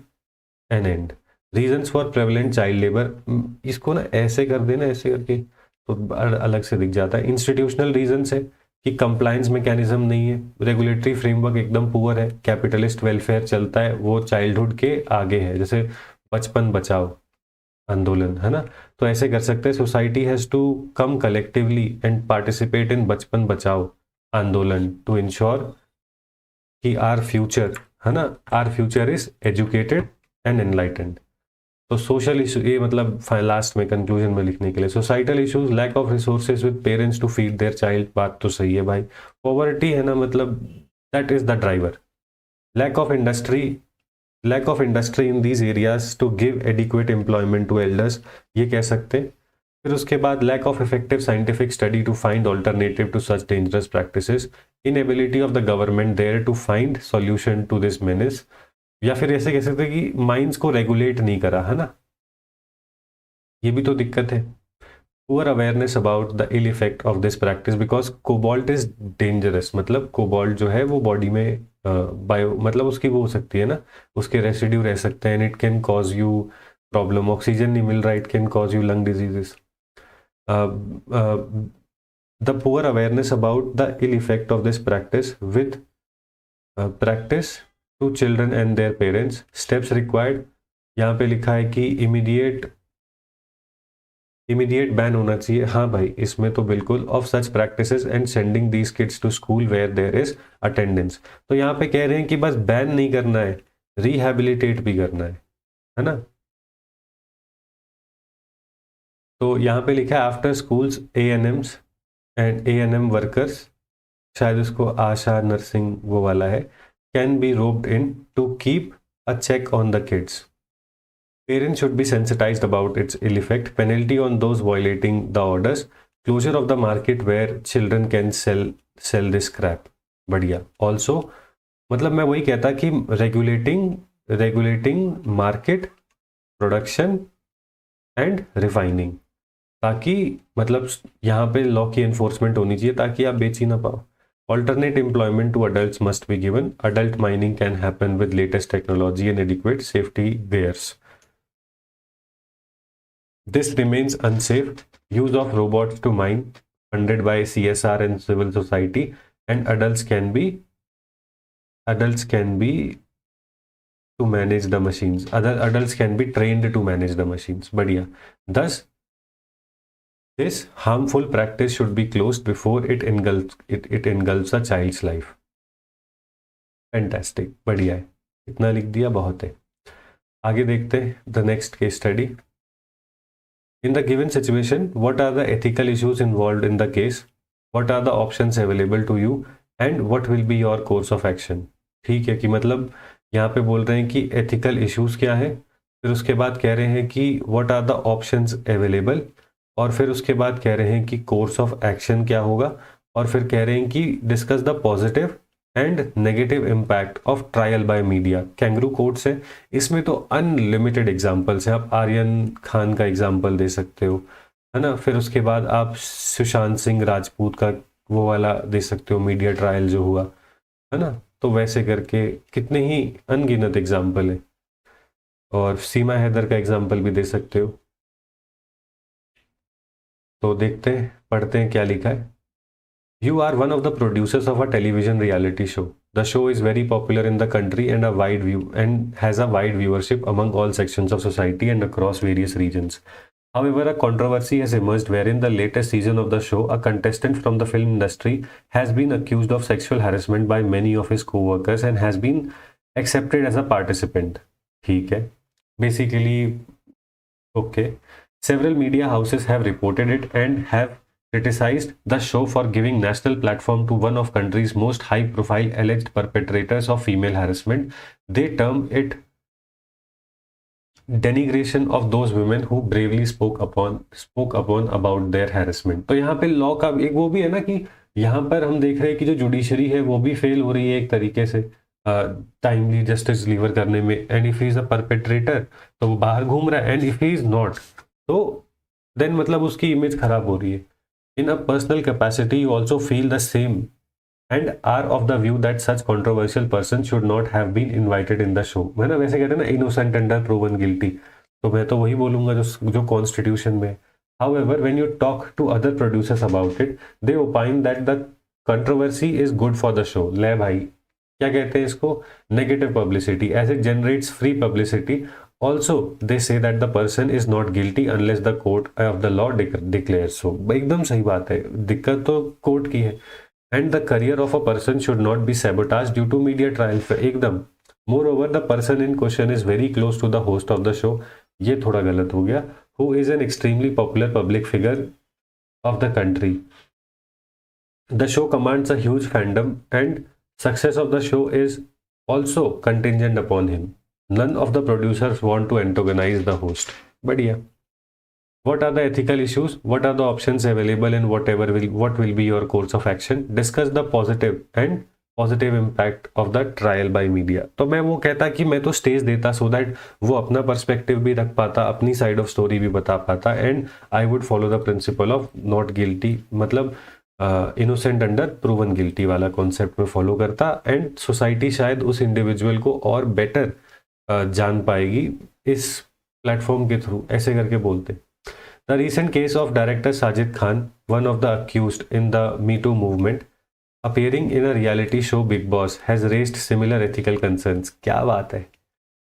A: an end. Reasons for prevalent child labor. इसको ना ऐसे कर देना, ऐसे करके तो अलग से दिख जाता है. Institutional reasons है कि कंप्लायंस मैकेनिज्म नहीं है, रेगुलेटरी फ्रेमवर्क एकदम पुअर है, कैपिटलिस्ट वेलफेयर चलता है, वो चाइल्डहुड के आगे है, जैसे बचपन बचाओ आंदोलन, है ना. तो ऐसे कर सकते हैं. Society has to come collectively and participate in Bachpan Bachao Andolan to ensure कि आर फ्यूचर, है ना, our future is educated and enlightened. तो सोशल इशू, ये मतलब लास्ट में कंक्लूजन में लिखने के लिए, societal issues, lack of resources with parents to feed their child. बात तो सही है भाई, पॉवर्टी है ना, मतलब that is the driver. Lack of industry in these areas to give adequate employment to elders, ये कह सकते हैं. फिर उसके बाद lack of effective scientific study to find alternative to such dangerous practices. Inability of the government there to find solution to this menace. या फिर ऐसे कह सकते हैं कि माइंस को रेगुलेट नहीं करा, है ना, ये भी तो दिक्कत है. Poor awareness about the ill effect of this practice because cobalt is dangerous. मतलब कोबाल्ट जो है वो बॉडी में बायो मतलब उसकी वो हो सकती है ना, उसके रेसिड्यू रह सकते हैं. It can cause you problem, oxygen नहीं मिल रहा, it can cause you lung diseases. The poor awareness about the ill effect of this practice with practice to children and their parents. Steps required, यहाँ पे लिखा है कि immediate ban होना चाहिए. हाँ भाई, इसमें तो बिल्कुल. Of such practices and sending these kids to school where there is attendance. तो यहाँ पे कह रहे हैं कि बस बैन नहीं करना है, रिहैबिलिटेट भी करना है ना। तो यहाँ पे लिखा है after schools ANMs and ANM workers, शायद उसको आशा नर्सिंग वो वाला है, can be roped in to keep a check on the kids. Parents should be sensitized about its ill effect. Penalty on those violating the orders. Closure of the market where children can sell this crap. बढ़िया. Also, मतलब मैं वही कहता कि regulating market, production and refining, ताकि मतलब यहाँ पे लॉ की एनफोर्समेंट होनी चाहिए ताकि आप बेच ही ना पाओ. Alternate employment to adults must be given. Adult mining can happen with latest technology and adequate safety gears. This remains unsafe. Use of robots to mine, funded by CSR and civil society, and adults can be to manage the machines. Other adults can be trained to manage the machines. बढ़िया. Thus, this harmful practice should be closed before it engulfs a child's life. Fantastic. बढ़िया है. इतना लिख दिया बहुत है. आगे देखते हैं the next case study. In the given situation, what are the ethical issues involved in the case? What are the options available to you? And what will be your course of action? ठीक है कि मतलब यहाँ पे बोल रहे हैं कि ethical issues क्या है, फिर उसके बाद कह रहे हैं कि what are the options available, और फिर उसके बाद कह रहे हैं कि course of action क्या होगा, और फिर कह रहे हैं कि discuss the positive and negative impact of trial by media. Kangaroo courts है, इसमें तो अनलिमिटेड एग्जांपल्स हैं. आप आर्यन खान का एग्जांपल दे सकते हो, है ना. फिर उसके बाद आप सुशांत सिंह राजपूत का वो वाला दे सकते हो, मीडिया ट्रायल जो हुआ, है ना. तो वैसे करके कितने ही अनगिनत एग्जाम्पल है. और सीमा हैदर का एग्जाम्पल भी दे सकते हो. तो देखते हैं, पढ़ते हैं क्या लिखा है. You are one of the producers of a television reality show. The show is very popular in the country and has a wide viewership among all sections of society and across various regions. However, a controversy has emerged wherein the latest season of the show, a contestant from the film industry has been accused of sexual harassment by many of his co-workers and has been accepted as a participant. ठीक है. Basically, okay. Several media houses have reported it and have criticized the show for giving national platform to one of country's most high-profile alleged perpetrators of female harassment. They term it denigration of those women who bravely spoke upon about their harassment. तो यहाँ पे law का एक वो भी है ना कि यहाँ पर हम देख रहे हैं कि जो जुडिशरी है वो भी फेल हो रही है एक तरीके से टाइमली जस्टिस डिलीवर करने में. And if he is a perpetrator तो वो बाहर घूम रहा है, and if he is not तो देन मतलब उसकी इमेज खराब हो रही है. In a personal capacity, you also feel the same and are of the view that such controversial persons should not have been invited in the show. है ना, वैसे कहते हैं ना innocent until proven guilty. तो मैं तो वही बोलूँगा जो कॉन्स्टिट्यूशन में. However, when you talk to other producers about it, they opine that the controversy is good for the show. ले भाई, क्या कहते हैं इसको, negative publicity, as it generates free publicity. Also, they say that the person is not guilty unless the court of the law declares so. एकदम सही बात है, दिक्कत तो कोर्ट की है. And the career of a person should not be sabotaged due to media trial. एकदम. Moreover, the person in question is very close to the host of the show. ये थोड़ा गलत हो गया. Who is an extremely popular public figure of the country. The show commands a huge fandom and success of the show is also contingent upon him. None of the producers want to antagonize the host. बढ़िया. What are the ethical issues? What are the options available and what will be your course of action? Discuss the positive impact of the trial by media. तो मैं वो कहता कि मैं तो stage देता so that वो अपना पर्सपेक्टिव भी रख पाता, अपनी साइड ऑफ स्टोरी भी बता पाता, and I would follow the principle of not guilty, मतलब इनोसेंट अंडर प्रूवन गिल्टी वाला कॉन्सेप्ट में फॉलो करता, एंड सोसाइटी शायद उस इंडिविजुअल को और बेटर जान पाएगी इस प्लेटफॉर्म के थ्रू. ऐसे करके बोलते. The recent case of director Sajid Khan, one of the accused in the me too movement, appearing in a reality show Big Boss, has raised similar ethical concerns. क्या बात है.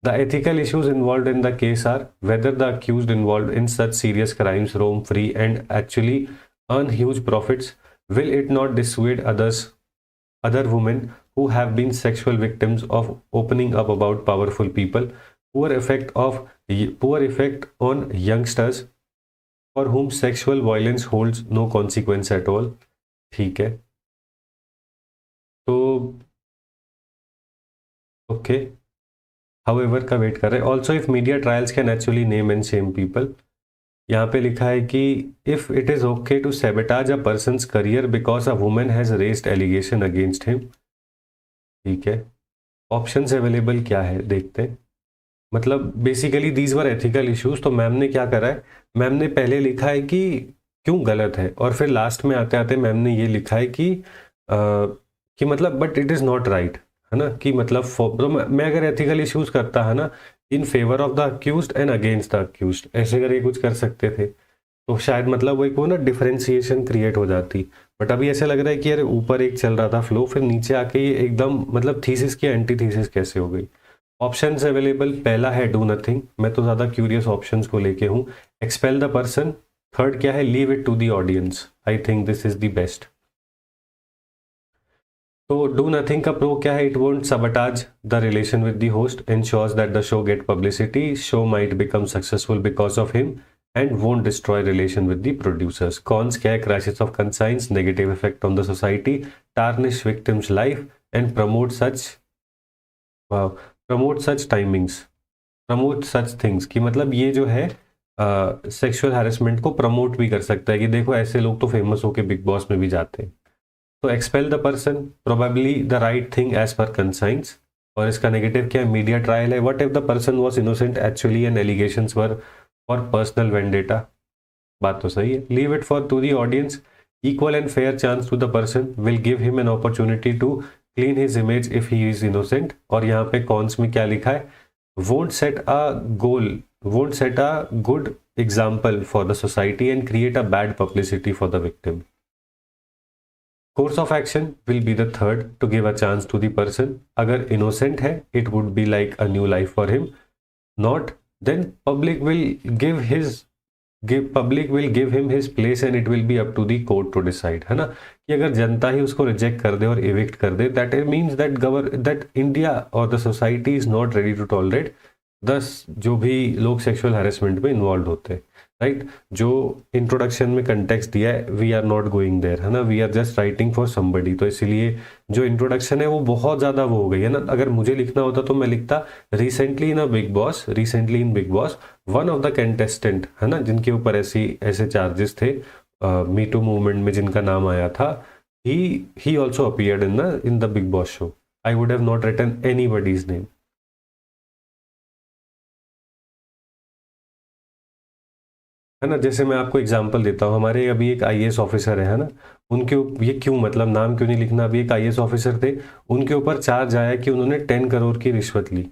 A: The ethical issues involved in the case are whether the accused involved in such serious crimes roam free and actually earn huge profits. Will it not dissuade other women who have been sexual victims of opening up about powerful people, poor effect on youngsters for whom sexual violence holds no consequence at all. ठीक है, तो okay, however का wait कर रहे हैं. Also if media trials can actually name and shame people. यहाँ पे लिखा है कि if it is okay to sabotage a person's career because a women has raised allegation against him. ठीक है, ऑप्शंस अवेलेबल क्या है देखते हैं. मतलब basically these were ethical issues. तो मैम ने क्या करा है, मैम ने पहले लिखा है कि क्यों गलत है, और फिर लास्ट में आते आते मैम ने ये लिखा है कि मतलब but it is not right, है ना, कि मतलब तो मैं अगर एथिकल इश्यूज करता है ना, in favour of the accused and against the accused, ऐसे करके कुछ कर सकते थे, तो शायद मतलब वो एक वो ना डिफरेंशिएशन क्रिएट हो जाती. बट अभी ऐसा लग रहा है कि अरे ऊपर एक चल रहा था फ्लो, फिर नीचे आके ये एकदम मतलब थीसिस की एंटी थीसिस कैसे हो गई. ऑप्शंस अवेलेबल, पहला है डू नथिंग. मैं तो ज़्यादा क्यूरियस ऑप्शंस को लेके हूँ. Expel the person. थर्ड क्या है, leave it to the audience. I think this is the best. तो डू नथिंग का प्रो क्या है, it won't sabotage the relation with the host, ensures that the show get publicity, show might become successful because of him and won't destroy relation with the producers. Cons क्या है, crisis of conscience, negative effect on the society, tarnish victims life and promote such timings, promote such things. कि मतलब ये जो है sexual harassment को promote भी कर सकता है कि देखो ऐसे लोग तो फेमस होके बिग बॉस में भी जाते हैं. तो expel the person, probably the right thing as per conscience. और इसका नेगेटिव क्या है, मीडिया ट्रायल है. What if the person was innocent actually and allegations were for personal vendetta. बात तो सही है. Leave it for to the audience, equal and fair chance to the person, will give him an opportunity to clean his image if he is innocent. और यहाँ पे cons में क्या लिखा है, won't set a good example for the society and create a bad publicity for the victim. Course of action will be the third, to give a chance to the person. अगर innocent है it would be like a new life for him. Not, then public will give him his place and it will be up to the court to decide, है ना. कि अगर जनता ही उसको reject कर दे और evict कर दे, that it means that India और the society is not ready to tolerate this जो भी लोग सेक्सुअल हैरेसमेंट में इन्वॉल्व होते हैं. राइट, जो इंट्रोडक्शन में कंटेक्स्ट दिया है, we are not going there, है ना, we are just writing for somebody. तो इसलिए जो इंट्रोडक्शन है वो बहुत ज़्यादा वो हो गई है ना. अगर मुझे लिखना होता तो मैं लिखता recently in big boss one of the contestant, है ना, जिनके ऊपर ऐसे चार्जेस थे मी टू मूवमेंट में जिनका नाम आया था, he also appeared in the Bigg Boss show. I would have not written anybody's name. है ना, जैसे मैं आपको एग्जांपल देता हूँ, हमारे अभी एक आईएएस ऑफिसर है ना, उनके ये क्यों मतलब नाम क्यों नहीं लिखना. अभी एक आईएएस ऑफिसर थे, उनके ऊपर चार्ज आया कि उन्होंने 10 करोड़ की रिश्वत ली.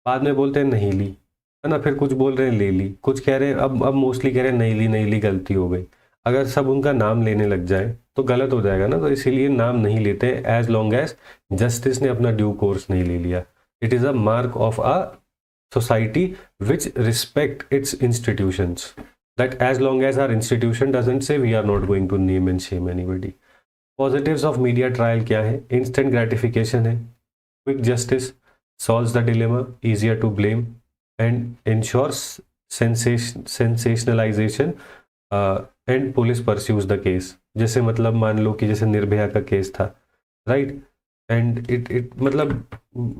A: बाद में बोलते हैं नहीं ली, है ना, फिर कुछ बोल रहे हैं ले ली, कुछ कह रहे हैं अब मोस्टली कह रहे हैं नहीं ली गलती हो गई. अगर सब उनका नाम लेने लग जाए तो गलत हो जाएगा ना. तो इसीलिए नाम नहीं लेते हैं एज लॉन्ग एज जस्टिस ने अपना ड्यू कोर्स नहीं ले लिया. It is a mark of a society which respect its institutions, that as long as our institution doesn't say, we are not going to name and shame anybody. Positives of media trial क्या है, instant gratification है, quick justice, solves the dilemma, easier to blame and ensures sensationalization and police pursues the case. जैसे मतलब मान लो कि जैसे निर्भया का case था, राइट, एंड इट मतलब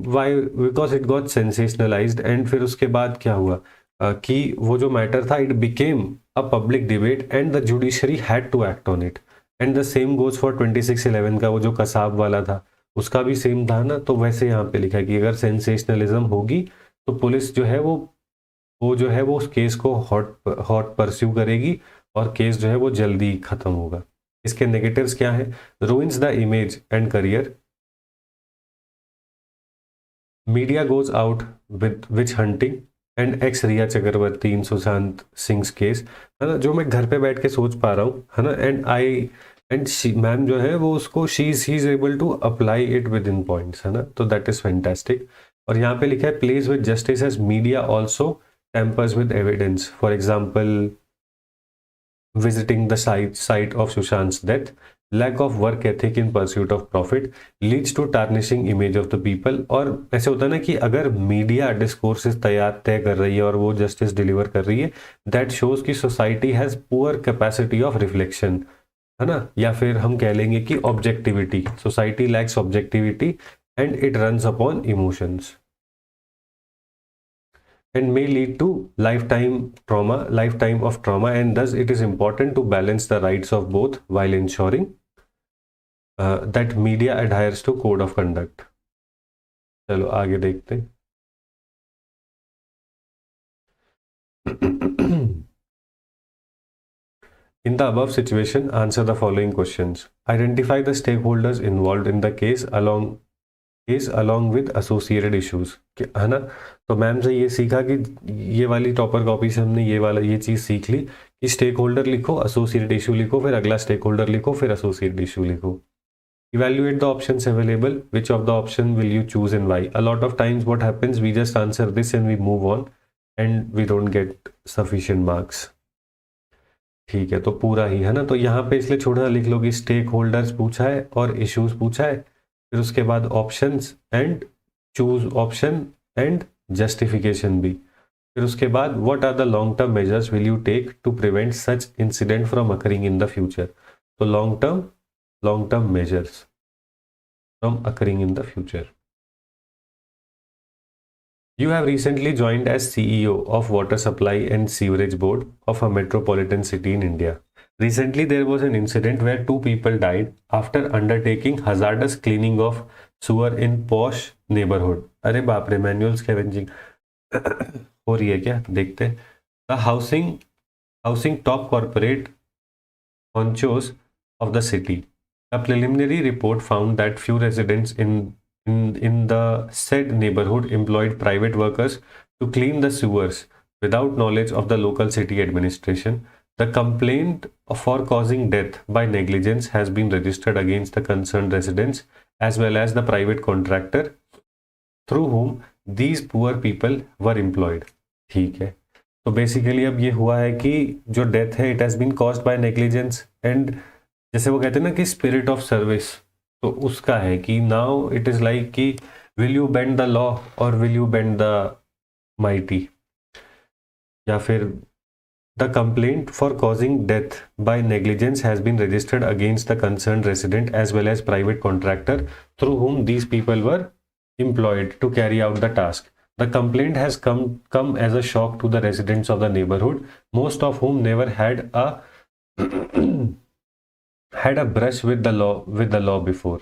A: why because it got sensationalised. And फिर उसके बाद क्या हुआ कि वो जो मैटर था, it became a public debate and the judiciary had to act on it. And the same goes for 26/11 का वो जो कसाब वाला था, उसका भी सेम था ना. तो वैसे यहाँ पे लिखा है कि अगर सेंसेशनलिज्म होगी तो पुलिस जो है वो जो है वो उस केस को हॉट परस्यू करेगी और केस जो है वो जल्दी खत्म होगा. इसके नेगेटिव्स क्या है, ruins the image and career, media goes out with witch hunting and ex Rhea Chakraborty in Sushant Singh case, है ना, जो मैं घर पे बैठ के सोच पा रहा हूँ, है ना. एंड मैम जो है वो उसको she is able to apply it within points, है ना. तो दैट इज फैंटास्टिक. और यहाँ पे लिखा है plays with justice as media also tampers with evidence. For example visiting the site of Sushant's death, lack of work ethic in pursuit of profit leads to tarnishing image of the people. और ऐसे होता है ना कि अगर media discourses तय कर रही है और वो जस्टिस डिलीवर कर रही है, दैट शोज कि society has poor capacity of reflection, है ना, या फिर हम कह लेंगे कि objectivity, society lakhs objectivity and it runs upon emotions and may lead to lifetime of trauma, and thus it is important to balance the rights of both while ensuring that media adheres to code of conduct. चलो आगे देखते हैं। In the above situation, answer the following questions. Identify the stakeholders involved in the case along with associated issues, है ना। तो ma'am से ये सीखा कि ये वाली टॉपर कॉपी से हमने ये चीज़ सीख ली कि स्टेक होल्डर लिखो, एसोसिएटेड इशू लिखो, फिर अगला स्टेक होल्डर लिखो, फिर एसोसिएटेड इशू लिखो। Evaluate the options available. Which of the option will you choose and why? A lot of times what happens, we just answer this and we move on and we don't get sufficient marks. ठीक है, तो पूरा ही है ना, तो यहाँ पे इसलिए छोटा लिख लो कि स्टेक होल्डर्स पूछा है और इश्यूज पूछा है, फिर उसके बाद options and choose option and justification भी, फिर उसके बाद what are the long term measures will you take to prevent such incident from occurring in the future. तो long term measures from occurring in the future. You have recently joined as CEO of Water Supply and Sewerage Board of a metropolitan city in India. Recently there was an incident where 2 people died after undertaking hazardous cleaning of sewer in posh neighborhood. अरे बाप रे, manual scavenging हो रही है क्या, देखते हैं। The housing top corporate honchos of the city. A preliminary report found that few residents in the said neighborhood employed private workers to clean the sewers without knowledge of the local city administration. The complaint for causing death by negligence has been registered against the concerned residents as well as the private contractor through whom these poor people were employed. ठीक है, तो basically अब ये हुआ है कि जो death है, it has been caused by negligence and जैसे वो कहते हैं ना कि स्पिरिट ऑफ सर्विस, तो उसका है कि नाउ इट इज लाइक कि will you bend the law और will you bend the mighty, या फिर the complaint for causing death by negligence has been registered against the concern resident as well as private contractor through whom these people were employed to carry out the task. The complaint has come as a shock to the residents of the neighborhood, most of whom never had a brush with the law before.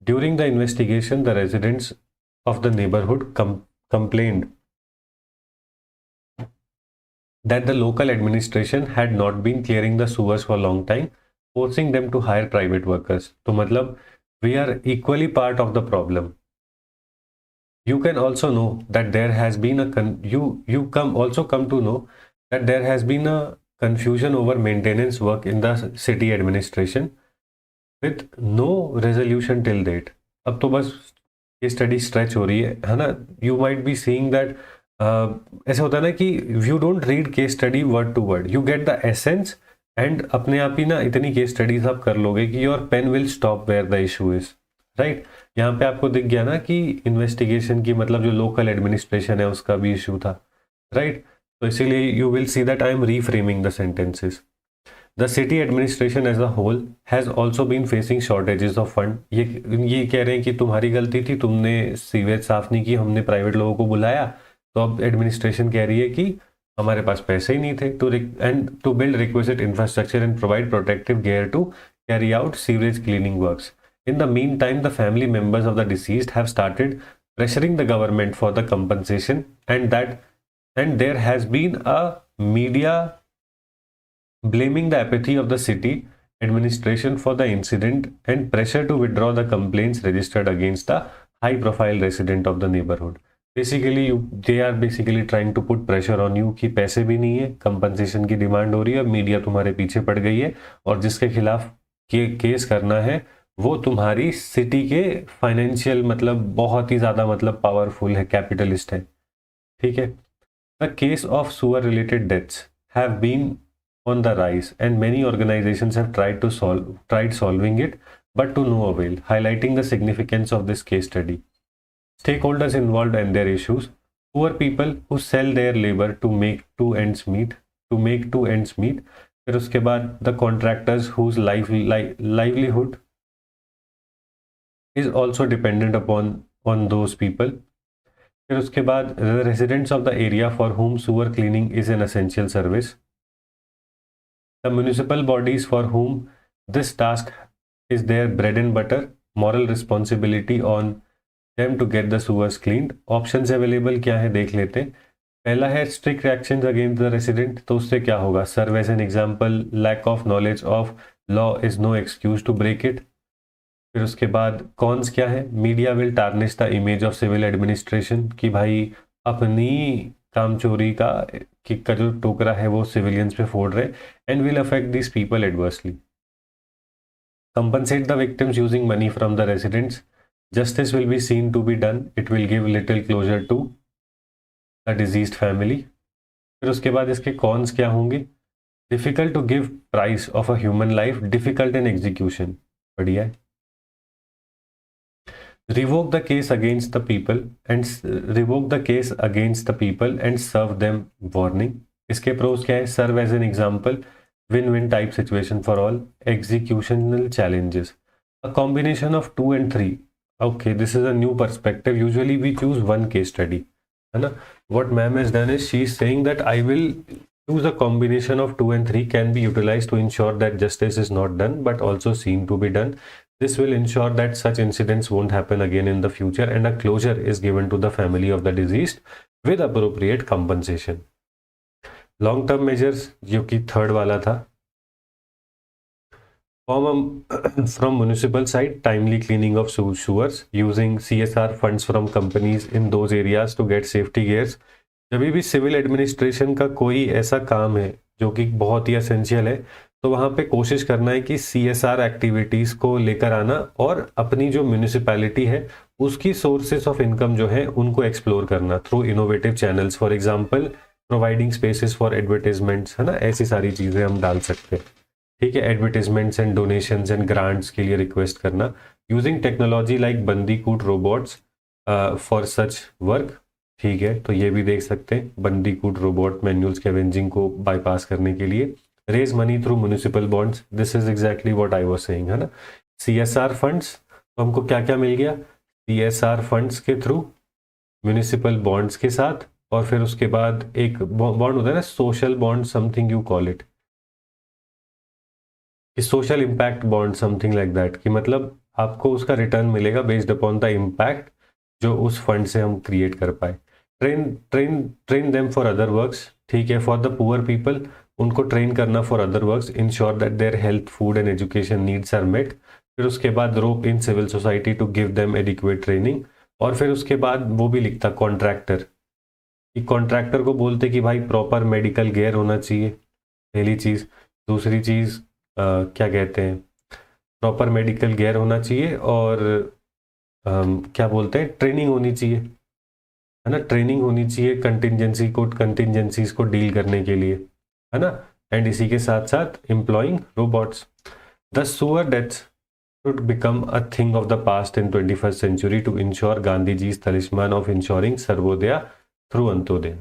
A: During the investigation, the residents of the neighborhood complained that the local administration had not been clearing the sewers for a long time, forcing them to hire private workers. तो मतलब we are equally part of the problem. You can also know that there has been also come to know that there has been a confusion over maintenance work in the city administration with no resolution till date. अब तो बस ये study stretch हो रही है ना। You might be seeing that ऐसे होता है ना कि you don't read case study word to word, you get the essence and अपने आप ही ना इतनी केस स्टडीज आप कर लोगे कि your pen will stop where the issue is, right. यहाँ पे आपको दिख गया ना कि इन्वेस्टिगेशन की मतलब जो लोकल एडमिनिस्ट्रेशन है उसका भी इशू था, राइट। तो इसीलिए you will see that I am reframing the sentences. The city administration as a whole has also been facing shortages of fund. ये कह रहे हैं कि तुम्हारी गलती थी, तुमने सीवेज साफ नहीं की, हमने प्राइवेट लोगों को बुलाया, तो अब एडमिनिस्ट्रेशन कह रही है कि हमारे पास पैसे ही नहीं थे to build requisite infrastructure and provide protective gear to carry out sewerage cleaning works. In the meantime, the family members of the deceased have started pressuring the government for the compensation, and there has been a media blaming the apathy of the city administration for the incident and pressure to withdraw the complaints registered against the high-profile resident of the neighborhood. Basically, they are basically trying to put pressure on you कि पैसे भी नहीं है, compensation की demand हो रही है, media तुम्हारे पीछे पड़ गई है और जिसके खिलाफ केस करना है वो तुम्हारी सिटी के फाइनेंशियल मतलब बहुत ही ज़्यादा मतलब पावरफुल है, कैपिटलिस्ट है, ठीक है. द केस ऑफ सुअर related deaths have been on the rise, and many organizations have tried solving it, but to no avail, highlighting the significance of this case study. Stakeholders involved and their issues: poor people who sell their labor to make two ends meet. फिर उसके बाद the contractors whose livelihood is also dependent on those people. फिर उसके बाद the residents of the area for whom sewer cleaning is an essential service. The municipal bodies for whom this task is their bread and butter, moral responsibility on them to get the sewers cleaned. Options available क्या है देख लेते हैं. पहला है strict actions against the resident, तो उससे क्या होगा? Serve as an example, lack of knowledge of law is no excuse to break it. फिर उसके बाद कॉन्स क्या है? Media will tarnish the image of civil administration, कि भाई अपनी काम चोरी का जो टोकरा है वो सिविलियंस पे फोड़ रहे, and will affect this people adversely. Compensate the victims using money from the residents. Justice will be seen to be done. It will give little closure to the diseased family. फिर उसके बाद इसके cons क्या होंगे? Difficult to give price of a human life, difficult in execution. बढ़िया है. Revoke the case against the people and serve them warning. इसके pros क्या है? Serve as an example, win-win type situation for all. Executional challenges, a combination of 2 and 3. Okay, this is a new perspective. Usually we choose one case study, है ना? What ma'am has done is she is saying that I will choose a combination of 2 and 3 can be utilized to ensure that justice is not done but also seen to be done. This will ensure that such incidents won't happen again in the future, and a closure is given to the family of the deceased with appropriate compensation. Long term measures, जो कि third वाला था. From municipal side, timely cleaning of sewers, using CSR funds from companies in those areas to get safety gears. जब भी civil administration का कोई ऐसा काम है जो कि बहुत ही एसेंशियल है, तो वहाँ पे कोशिश करना है कि CSR एक्टिविटीज़ को लेकर आना और अपनी जो म्यूनिसिपैलिटी है उसकी सोर्सेस ऑफ इनकम जो है उनको एक्सप्लोर करना through innovative channels. For example providing spaces for advertisements, है ना? ऐसी सारी चीज़ें हम डाल सकते हैं. ठीक है. Advertisements and donations and grants के लिए रिक्वेस्ट करना. Using technology like Bandicoot robots for such work. ठीक है. तो ये भी देख सकते हैं, बंदीकूट रोबोट मैनुअल स्कैवेंजिंग को बाईपास करने के लिए. Raise money through municipal bonds. This is exactly what I was saying, है ना? CSR फंड्स, तो हमको क्या क्या मिल गया? CSR फंड्स के थ्रू, म्यूनिसिपल बॉन्ड्स के साथ, और फिर उसके बाद एक बॉन्ड होता है ना, social bond, something you call it, social impact bond, something like that, कि मतलब आपको उसका रिटर्न मिलेगा बेस्ड अपॉन द इम्पैक्ट जो उस फंड से हम क्रिएट कर पाए. Train them for other works. ठीक है. फॉर द पुअर पीपल, उनको ट्रेन करना for other works. Ensure that their health, food and education needs are met. फिर उसके बाद rope in civil society to give them adequate training. और फिर उसके बाद वो भी लिखता कॉन्ट्रैक्टर, कि कॉन्ट्रैक्टर को बोलते कि भाई प्रॉपर मेडिकल केयर होना चाहिए, पहली चीज़. दूसरी चीज़ क्या कहते हैं, प्रॉपर मेडिकल केयर होना चाहिए, और क्या बोलते हैं, ट्रेनिंग होनी चाहिए, है ना? ट्रेनिंग होनी चाहिए कंटिजेंसीज को डील करने के लिए, है ना? एंड इसी के साथ साथ एम्प्लॉइंग रोबोट्स. द सुअर deaths should become a thing of the past in 21st century to ensure Gandhiji's talisman of ensuring Sarvodaya through Antyodaya.